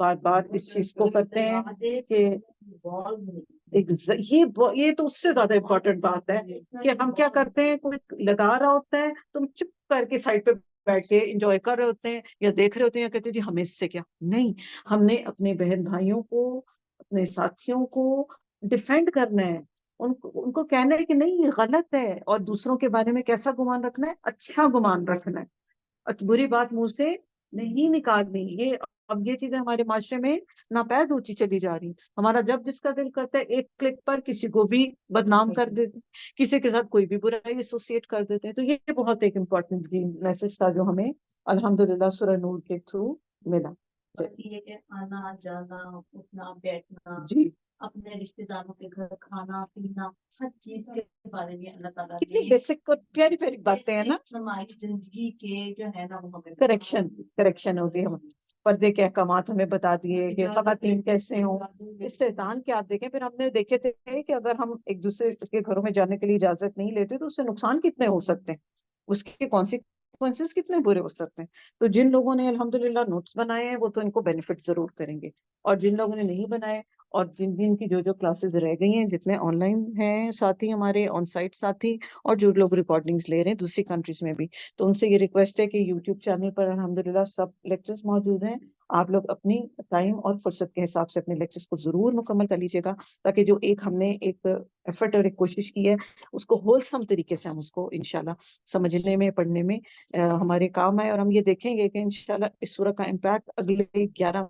بار بار اس چیز کو کرتے ہیں کہ یہ تو اس سے زیادہ امپورٹنٹ بات ہے کہ ہم کیا کرتے ہیں، کوئی لگا رہا ہوتا ہے، تم چپ کر کے سائڈ پہ بیٹھ کے انجوائے کر رہے ہوتے ہیں یا دیکھ رہے ہوتے ہیں یا کہتے ہیں جی ہمیں اس سے کیا نہیں. ہم نے اپنے بہن بھائیوں کو، اپنے ساتھیوں کو ڈیفینڈ کرنا ہے، ان کو کہنا ہے کہ نہیں یہ غلط ہے، اور دوسروں کے بارے میں کیسا گمان رکھنا ہے، اچھا گمان رکھنا ہے، بری بات منہ سے نہیں نکالنی. اب یہ چیزیں ہمارے معاشرے میں ناپید ہوتی چلی جا رہی. ہمارا جب جس کا دل کرتا ہے ایک کلک پر کسی کو بھی بدنام کر دیتے، کسی کے ساتھ کوئی بھی برائی ایسوسیٹ کر دیتے ہیں. تو یہ بہت ایک امپورٹنٹ میسج تھا جو ہمیں الحمدللہ سورہ نور کے تھرو ملا. یہ کہ آنا جانا، اٹھنا بیٹھنا، جی اپنے رشتے داروں کے گھر کھانا پینا، ہر چیز کے بارے میں اللہ تعالیٰ کتنی نے بیسک اور پیاری پیاری باتیں ہیں نا. ہماری زندگی کے جو ہے نا وہ ہمیں کریکشن ہوگی. ہم پردے کے احکامات ہمیں بتا دیے کہ خواتین کیسے ہوں، استحسان کے آپ دیکھیں. پھر ہم نے دیکھے تھے کہ اگر ہم ایک دوسرے کے گھروں میں جانے کے لیے اجازت نہیں لیتے تو اس سے نقصان کتنے ہو سکتے ہیں، اس کے کانسیکوینسز کتنے برے ہو سکتے ہیں. تو جن لوگوں نے الحمدللہ نوٹس بنائے ہیں وہ تو ان کو بینیفٹ ضرور کریں گے، اور جن لوگوں نے نہیں بنائے اور جن کی جو کلاسز رہ گئی ہیں، جتنے آن لائن ہیں ساتھی ہمارے، آن سائٹ ساتھی، اور جو لوگ ریکارڈنگز لے رہے ہیں دوسری کنٹریز میں بھی، تو ان سے یہ ریکویسٹ ہے کہ یوٹیوب چینل پر الحمدللہ سب لیکچرز موجود ہیں. آپ لوگ اپنی ٹائم اور فرصت کے حساب سے اپنے لیکچرز کو ضرور مکمل کر لیجیے گا، تاکہ جو ہم نے ایک ایفرٹ اور ایک کوشش کی ہے اس کو ہولسم طریقے سے ہم اس کو انشاءاللہ سمجھنے میں، پڑھنے میں ہمارے کام آئے. اور ہم یہ دیکھیں گے کہ انشاءاللہ اس سورہ کا امپیکٹ اگلے 11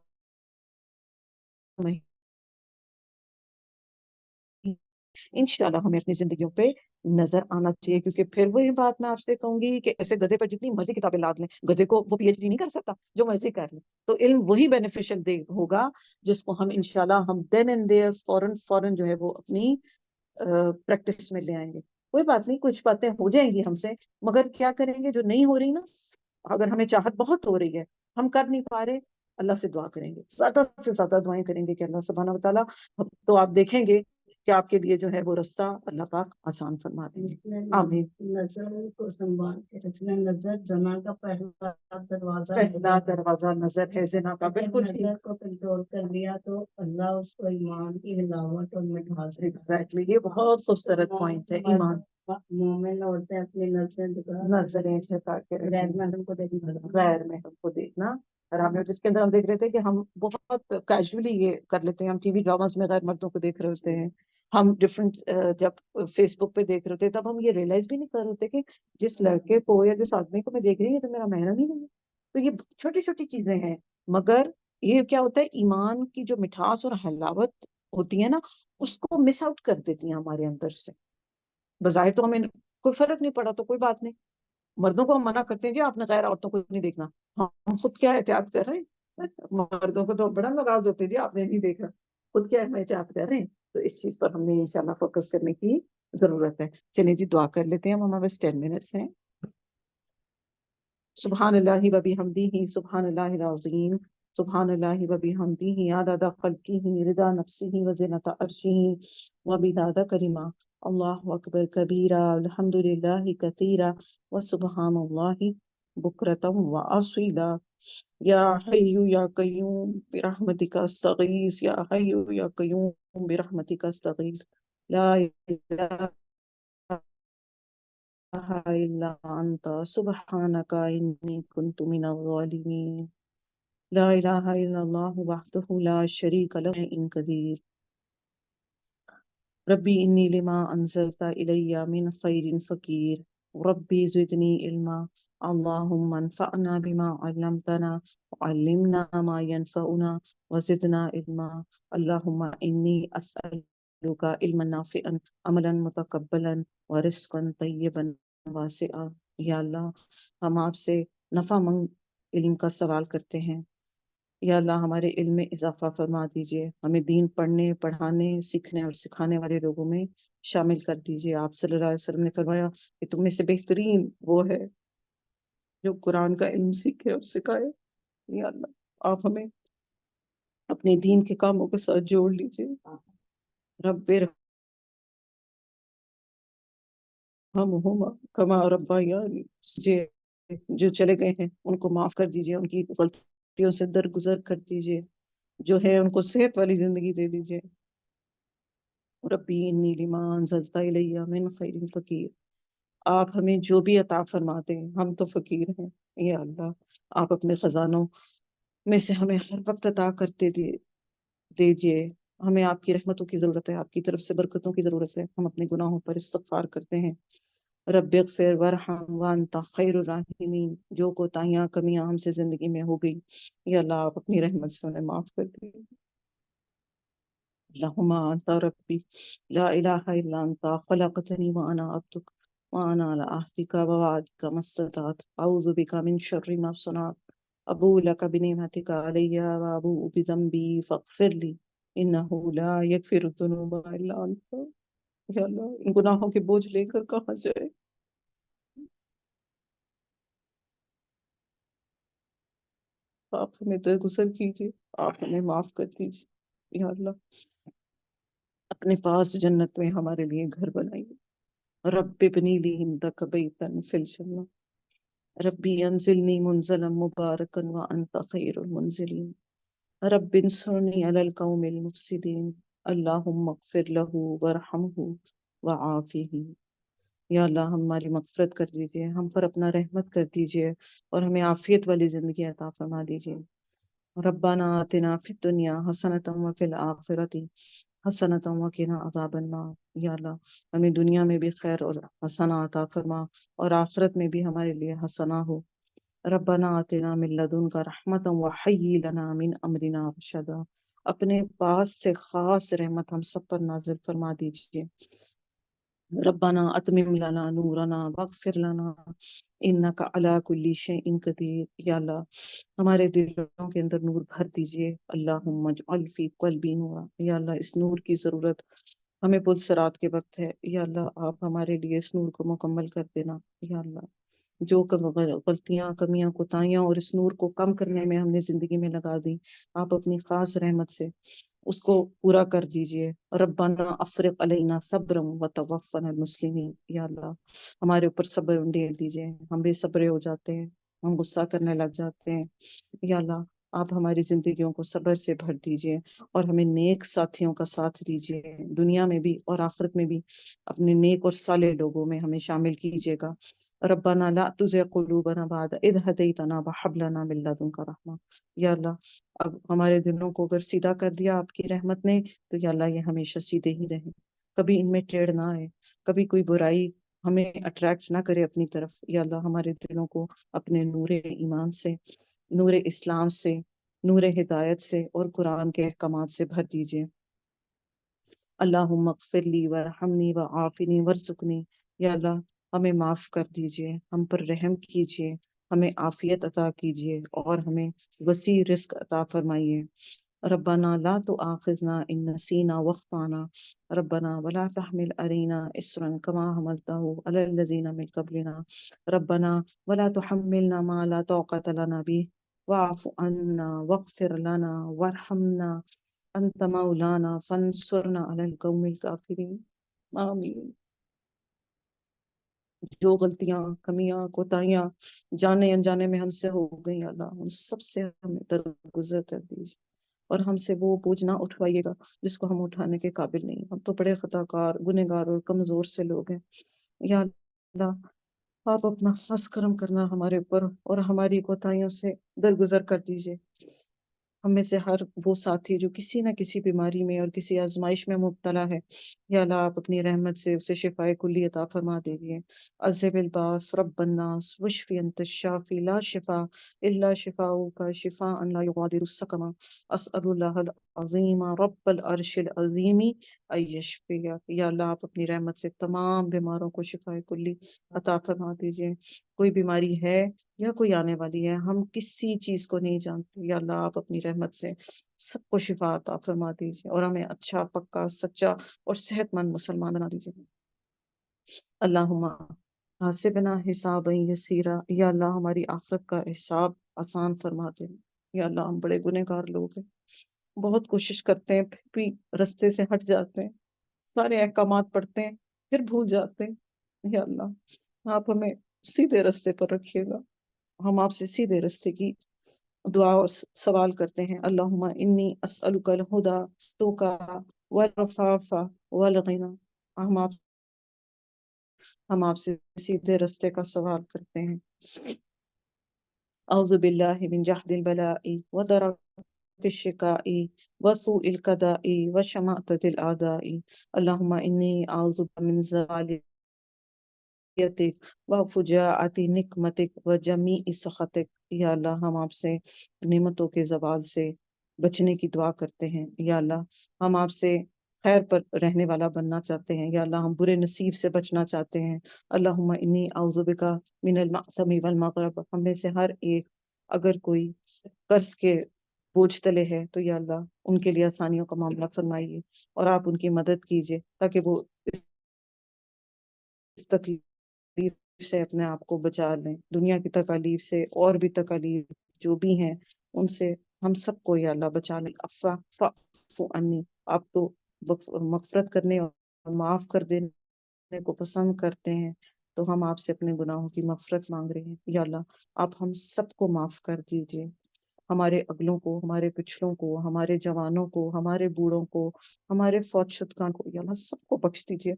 مہینے انشاءاللہ ہمیں اپنی زندگیوں پہ نظر آنا چاہیے. کیونکہ پھر وہی بات میں آپ سے کہوں گی کہ ایسے گدھے پر جتنی مرضی کتابیں لاد لیں، گدھے کو وہ پی ایچ ڈی نہیں کر سکتا، جو مرضی کر لیں. تو علم وہی بینیفیشل ہوگا جس کو ہم انشاءاللہ ہم دین اینڈ دیئر فوراً جو ہے وہ اپنی پریکٹس میں لے آئیں گے. کوئی بات نہیں، کچھ باتیں ہو جائیں گی ہم سے، مگر کیا کریں گے جو نہیں ہو رہی نا، اگر ہمیں چاہت بہت ہو رہی ہے، ہم کر نہیں پا رہے، اللہ سے دعا کریں گے، زیادہ سے زیادہ دعائیں کریں گے کہ اللہ سبحانہ و تعالیٰ. تو آپ دیکھیں گے کہ آپ کے لیے جو ہے وہ رستہ اللہ پاک آسان فرما دیں گے. آمین. نظر کو سنبھال کے رکھنا، نظر زنا کا پہلا دروازہ پہلا دروازہ نظر ہے زنا کا. بالکل نظر کو کنٹرول کر لیا تو اللہ اس کو ایمان کی ہلاوت اور مٹھاس. ایگزیکٹلی، یہ بہت خوبصورت پوائنٹ ہے. ایمان مومن عورتیں اپنی نظریں جھکا کے غیر محرم کو دیکھنا، غیر محرم کو دیکھنا حرام ہے. جس کے اندر ہم دیکھ رہے تھے کہ ہم بہت کیجولی یہ کر لیتے ہیں. ہم ٹی وی ڈراماز میں غیر مردوں کو دیکھ رہے ہوتے ہیں، ہم ڈفرینٹ جب فیس بک پہ دیکھ رہے ہوتے ہیں، تب ہم یہ ریئلائز بھی نہیں کر رہے ہوتے کہ جس لڑکے کو یا جس آدمی کو میں دیکھ رہی ہوں تو میرا محرم ہی نہیں ہے. تو یہ چھوٹی چھوٹی چیزیں ہیں، مگر یہ کیا ہوتا ہے، ایمان کی جو مٹھاس اور حلاوت ہوتی ہے نا، اس کو مس آؤٹ کر دیتی ہیں ہمارے اندر سے. بظاہر تو ہمیں کوئی فرق نہیں پڑا تو کوئی بات نہیں، مردوں کو ہم منع کرتے ہیں جی آپ نے غیر عورتوں کو نہیں دیکھنا، ہم خود کیا احتیاط کر رہے ہیں. مردوں کو تو بڑا ناراض ہوتے ہیں جی آپ نے نہیں دیکھا، خود کیا احتیاط کر رہے ہیں. تو اس چیز پر ہم نے انشاءاللہ فوکس کرنے کی ضرورت ہے. چلیے جی دعا کر لیتے ہیں. ہمارے بس 10 منٹس ہیں. سبحان اللہ و بحمدہ سبحان اللہ العظیم سبحان اللہ و بحمدہ عدد خلقہ رضا نفسہ و زنۃ عرشہ و مداد کلمہ. اللہ اکبر کبیرہ الحمد للہ کثیرہ و سبحان اللہ بکرۃ و اصیلا. یا حی یا قیوم برحمتک استغیث، یا حی یا قیوم برحمتک استغیث. لا الہ الا انت سبحانک انی کنت من الظالمین. لا الہ الا اللہ وحدہ لا شریک لہ ان قدیر. ربی انی لما انزلت الی من خیر فقیر. ربی زدنی علما. اللہم انفعنا بما علمتنا وعلمنا ما ينفعنا وزدنا علما. اللہم انی اسألک علما نافعا عملا متقبلا ورزقا طیبا واسعا. یا اللہ ہم آپ سے نفع مند علم کا سوال کرتے ہیں. یا اللہ ہمارے علم میں اضافہ فرما دیجئے، ہمیں دین پڑھنے، پڑھانے، سیکھنے اور سکھانے والے لوگوں میں شامل کر دیجئے. آپ صلی اللہ علیہ وسلم نے فرمایا کہ تم میں سے بہترین وہ ہے جو قرآن کا علم سیکھے اور سکھائے. یا اللہ آپ ہمیں اپنے دین کے کاموں کے ساتھ جوڑ لیجئے. رب ارحمہما کما ربیانی، جو چلے گئے ہیں ان کو معاف کر دیجئے، ان کی غلطیوں سے درگزر کر دیجئے. جو ہے ان کو صحت والی زندگی دے دیجیے۔ ربی انی لما انزلت الیہ من خیر فقیر، آپ ہمیں جو بھی عطا فرماتے ہیں ہم تو فقیر ہیں، یا اللہ آپ اپنے خزانوں میں سے ہمیں ہر وقت عطا کرتے دیجیے۔ ہمیں آپ کی رحمتوں کی ضرورت ہے، آپ کی طرف سے برکتوں کی ضرورت ہے، ہم اپنے گناہوں پر استغفار کرتے ہیں۔ رب اغفر ورحم وانت خیر الراحمین، جو کوتاہیاں کمیاں ہم سے زندگی میں ہو گئی، یا اللہ آپ اپنی رحمت سے انہیں معاف کر دیجیے۔ اللہم انت ربی لا الہ الا انت خلقتنی وانا عبدک وانا علی عہدک ووعدک ما استطعت اعوذ بک من شر ما صنعت ابوء لک بنعمتک علی وابوء بذنبی فاغفر لی انہ لا یغفر الذنوب الا انت۔ یا اللہ ان گناہوں کے بوجھ لے کر کہاں جائے، آپ ہمیں درگزر کیجیے، آپ ہمیں معاف کر دیجیے۔ یا اللہ اپنے پاس جنت میں ہمارے لیے گھر بنائیے۔ رب ابنی لی عندک بیتا فی الجنہ ربی انزلنی منزلا مبارکا وانت خیر المنزلین رب انصرنی علی القوم المفسدین اللہم اغفر لہ ورحمہ وعافہ۔ یا اللہ ہماری مغفرت کر دیجیے، ہم پر اپنا رحمت کر دیجیے اور ہمیں عافیت والی زندگی عطا فرما دیجیے۔ ربنا آتنا فی الدنیا حسنۃ وفی الآخرۃ حسنۃ وقنا عذاب النار۔ یا اللہ ہمیں دنیا میں بھی خیر اور حسنہ عطا فرما اور آخرت میں بھی ہمارے لیے حسنہ ہو۔ ربنا آتنا من لدنک رحمۃ وہیئ لنا من امرنا رشدا، اپنے پاس سے خاص رحمت ہم سب پر نازل فرما دیجیے۔ ربنا اتمم لنا نورنا واغفر لنا انک علی کل شیء قدیر۔ یا اللہ ہمارے دلوں کے اندر نور بھر دیجیے۔ اللہم اجعل فی قلبی نورا، یا اللہ اس نور کی ضرورت ہمیں پلسرات کے وقت ہے، یا اللہ آپ ہمارے لیے اس نور کو مکمل کر دینا۔ یا اللہ جو غلطیاں کمیاں کوتاہیاں اور اس نور کو کم کرنے میں ہم نے زندگی میں لگا دی، آپ اپنی خاص رحمت سے اس کو پورا کر دیجئے۔ ربنا افرغ علینا صبرا وتوفنا المسلمین۔ یا اللہ ہمارے اوپر صبر انڈیل دیجئے، ہم بے صبرے ہو جاتے ہیں، ہم غصہ کرنے لگ جاتے ہیں، یا اللہ آپ ہماری زندگیوں کو صبر سے بھر دیجئے اور ہمیں نیک ساتھیوں کا ساتھ دیجئے، دنیا میں بھی اور آخرت میں بھی اپنے نیک اور صالح لوگوں میں ہمیں شامل کیجئے گا۔ ربنا لا تزغ قلوبنا بعد اذ هديتنا وهب لنا من لدنك رحمة۔ یا اللہ اب ہمارے دلوں کو اگر سیدھا کر دیا آپ کی رحمت نے تو یا اللہ یہ ہمیشہ سیدھے ہی رہیں، کبھی ان میں ٹیڑھ نہ آئے، کبھی کوئی برائی ہمیں اٹریکٹ نہ کرے اپنی طرف۔ یا اللہ ہمارے دلوں کو اپنے نور ایمان سے، نور اسلام سے، نور ہدایت سے اور قرآن کے احکامات سے بھر دیجئے۔ اللہم اغفر لی ورحمنی وعافنی وارزقنی۔ یا اللہ ہمیں معاف کر دیجئے، ہم پر رحم کیجئے، ہمیں عافیت عطا کیجئے اور ہمیں وسیع رزق عطا فرمائیے۔ ربنا لا تؤاخذنا ان نسینا واخطانا ربنا ولا تحمل علينا اسرا كما حملته على الذين من قبلنا ربنا ولا تحملنا ما لا طاقة لنا به واعف عنا واغفر لنا وارحمنا انت مولانا فانصرنا على القوم الكافرين۔ آمین۔ جو غلطیاں کمیاں کوتاہیاں جانے انجانے میں ہم سے ہو گئی اللہ ان سب سے ہمیں درگزر کر دیجیے اور ہم سے وہ بوجھ نہ اٹھوائیے گا جس کو ہم اٹھانے کے قابل نہیں، ہم تو بڑے خطا کار گنہگار اور کمزور سے لوگ ہیں۔ یا اللہ آپ اپنا خاص کرم کرنا ہمارے اوپر اور ہماری کوتاہیوں سے درگزر کر دیجیے۔ ہم میں سے ہر وہ ساتھی جو کسی نہ کسی بیماری میں اور کسی آزمائش میں مبتلا ہے، یا اللہ آپ اپنی رحمت سے اسے شفائے کلی عطا فرما دیجیے۔ عذب الباس رب الناس وشفی انت الشافی لا شفا الا شفاؤک شفاء لا یغادر سقما اسأل اللہ العظیم رب العرش العظیم ان یشفیک۔ یا اللہ آپ اپنی رحمت سے تمام بیماروں کو شفائے کلی عطا فرما دیجیے۔ کوئی بیماری ہے یا کوئی آنے والی ہے، ہم کسی چیز کو نہیں جانتے، یا اللہ آپ اپنی رحمت سے سب کو شفا عطا فرما دیجیے اور ہمیں اچھا پکا سچا اور صحت مند مسلمان بنا دیجیے۔ اللہم حاسبنا حسابا یسیرا۔ یا اللہ ہماری آخرت کا حساب آسان فرما دے۔ یا اللہ ہم بڑے گنہگار لوگ ہیں، بہت کوشش کرتے ہیں پھر بھی رستے سے ہٹ جاتے ہیں، سارے احکامات پڑھتے ہیں پھر بھول جاتے ہیں۔ یا اللہ آپ ہمیں سیدھے رستے پر رکھیے گا، ہم آپ سے سیدھے رستے کی دعا اور سوال کرتے ہیں، اللہم انی اسألک الہدا توکا والعفاف والغنی. ہم آپ سے سیدھے رستے کا سوال کرتے ہیں. اعوذ باللہ من جہد البلاء ودرک الشقاء وسوء القضاء وشماتة الأعداء. اللہم انی اعوذ بک من زوال وفجاءت نقمتک وجمیع سخطک. یا اللہ ہم آپ سے نعمتوں کے زوال سے بچنے کی دعا کرتے ہیں. یا اللہ ہم آپ سے خیر پر رہنے والا بننا چاہتے ہیں. یا اللہ ہم برے نصیب سے بچنا چاہتے ہیں. اللہم انی اعوذ بک من المأثم والمغرب. ہم میں سے ہر ایک اگر کوئی قرض کے بوجھ تلے ہے تو یا اللہ ان کے لیے آسانیوں کا معاملہ فرمائیے اور آپ ان کی مدد کیجیے تاکہ وہ اس تکلیف سے اپنے آپ کو بچا لیں. دنیا کی تکالیف سے اور بھی تکالیف جو بھی ہیں ان سے ہم سب کو یا اللہ بچا لیں. فاعف عنی. آپ تو مغفرت کرنے اور معاف کر دینے کو پسند کرتے ہیں تو ہم آپ سے اپنے گناہوں کی مغفرت مانگ رہے ہیں. یا اللہ آپ ہم سب کو معاف کر دیجیے، ہمارے اگلوں کو، ہمارے پچھلوں کو، ہمارے جوانوں کو، ہمارے بوڑھوں کو، ہمارے فوت شدگان کو. یا اللہ سب کو بخش دیجیے.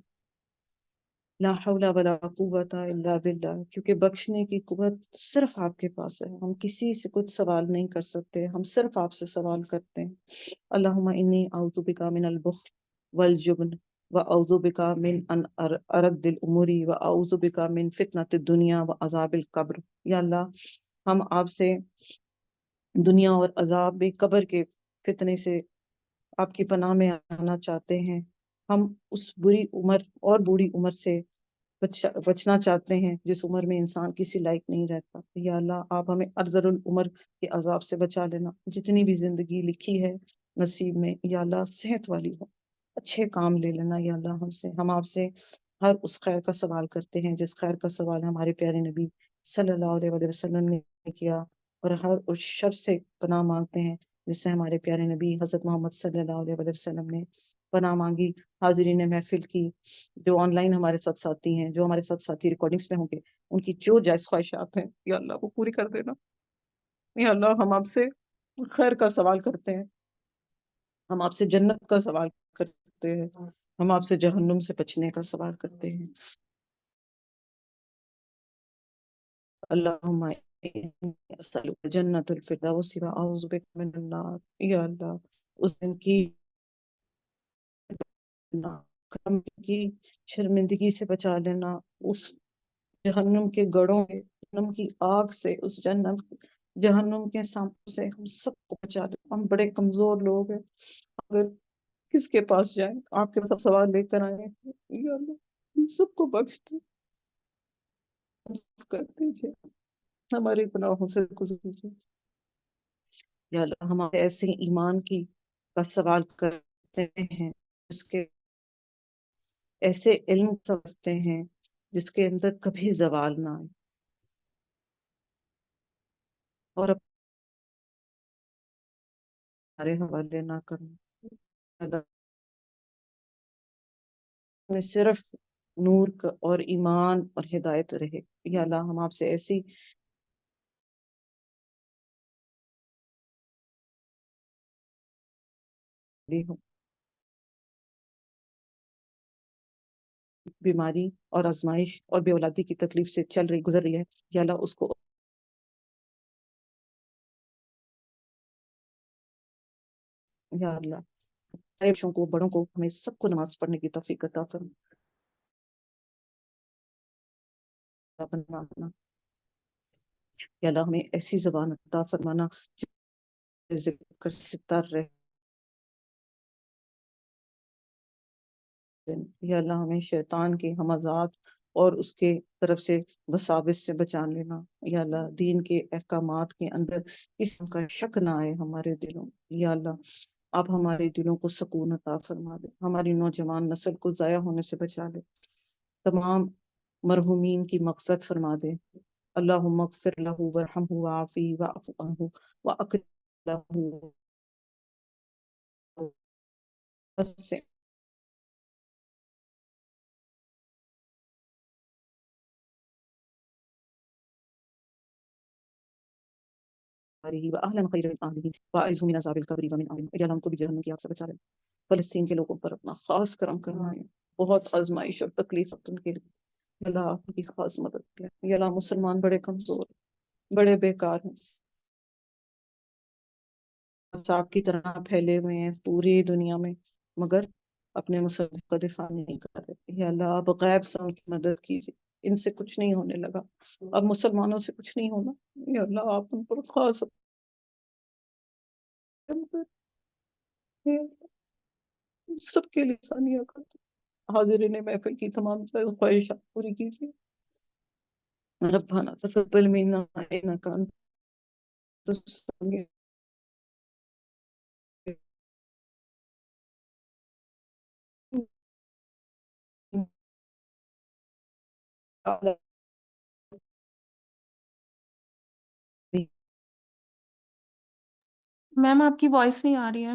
لا حول ولا قوت الا باللہ. کیونکہ بخشنے کی قوت صرف آپ کے پاس ہے. ہم کسی سے کچھ سوال نہیں کر سکتے، ہم صرف آپ سے سوال کرتے ہیں. اللہم انی اعوذ بک من البخل والجبن واعوذ بک من ان ارد الامور واعوذ بک من فتنۃ الدنیا وعذاب القبر. یا اللہ ہم آپ سے دنیا اور عذاب قبر کے فتنے سے آپ کی پناہ میں آنا چاہتے ہیں. ہم اس بری عمر اور بوڑھی عمر سے بچنا چاہتے ہیں جس عمر میں انسان کسی لائق نہیں رہتا. یا اللہ آپ ہمیں ارذل العمر کے عذاب سے بچا لینا. جتنی بھی زندگی لکھی ہے نصیب میں یا اللہ صحت والی ہو، اچھے کام لے لینا. یا اللہ ہم آپ سے ہر اس خیر کا سوال کرتے ہیں جس خیر کا سوال ہمارے پیارے نبی صلی اللہ علیہ وسلم نے کیا، اور ہر اس شر سے پناہ مانگتے ہیں جس سے ہمارے پیارے نبی حضرت محمد صلی اللہ علیہ وسلم نے پناہ مانگی. حاضرین محفل کی جو آن لائن ہمارے ساتھ ساتھی ہیں، جو ہمارے ساتھ ساتھی ریکارڈنگز میں ہوں گے، ان کی جو جائز خواہشات ہیں یا اللہ وہ پوری کر دینا. یا اللہ ہم آپ سے خیر کا سوال کرتے ہیں، ہم آپ سے جنت کا سوال کرتے ہیں، ہم آپ سے جہنم سے بچنے کا سوال کرتے ہیں. اللہم اسألک جنت الفردوس واعوذ بک من النار. یا اللہ اس دن کی کرم کی شرمندگی سے بچا لینا، اس جہنم کے گڑھوں سے، جہنم کی آگ سے، اس جہنم کے سانپوں سے ہم سب کو بچا لے. ہم بڑے کمزور لوگ ہیں، اگر کس کے پاس جائیں آپ کے سب سوال لے کر آئے ہیں. یا اللہ ہم سب کو بخش دیں، کر دیجیے، ہمارے گناہوں سے گزر دیجیے. یا اللہ ہم ایسے ایمان کا سوال کرتے ہیں جس کے ایسے علم سمجھتے ہیں جس کے اندر کبھی زوال نہ آئے، اور ہمارے حوالے نہ کرنا. میں صرف نور کا اور ایمان اور ہدایت رہے. یا اللہ ہم آپ سے ایسی بیماری اور آزمائش اور بے اولادی کی تکلیف سے گزر رہی ہے، یا اللہ اس کو یا اللہ بچوں کو، بڑوں کو، ہمیں سب کو نماز پڑھنے کی توفیق عطا فرمانا. یا اللہ ہمیں ایسی زبان عطا فرمانا جو ذکر سے تر رہے. یا اللہ ہمیں شیطان کے ہمزات اور اس کے طرف سے وساوس سے بچا لینا. یا اللہ دین کے احکامات کے اندر قسم کا شک نہ آئے ہمارے دلوں. یا اللہ آپ ہمارے دلوں کو سکون عطا فرما دے، ہماری نوجوان نسل کو ضائع ہونے سے بچا لے، تمام مرحومین کی مغفرت فرما دے. اللہم اغفر لہ ورحمہ وعافی واعف عنہ واکرم لہ وسع داره وأهلا خير من أهله وأعذه من عذاب القبر ومن عذاب یا اللہ ہم کو بھی جہنم کی آگ سے بچا لے. فلسطین کے لوگوں پر اپنا خاص کرم کرنا ہے. بہت آزمائش اور تکلیف ان کے لیے. یا اللہ آپ کی خاص مدد کریں. یا اللہ مسلمان بڑے کمزور بڑے بیکار ہیں, سانپ کی طرح پھیلے ہوئے ہیں پوری دنیا میں, مگر اپنے مسلمان کا دفاع نہیں کر رہے. یا اللہ آپ غیب سے ان کی مدد کیجیے. ان سے کچھ نہیں ہونے لگا, اب مسلمانوں سے کچھ نہیں ہونا. یا اللہ آپ ان پر خاص رحم کریں. یا اللہ سب کے لیے ثانیہ کرتے. حاضرین محفل کی تمام خواہشات پوری کیجیے. ربنا تقبل منا انك انت السميع العليم. میم آپ کی وائس نہیں آ رہی ہے.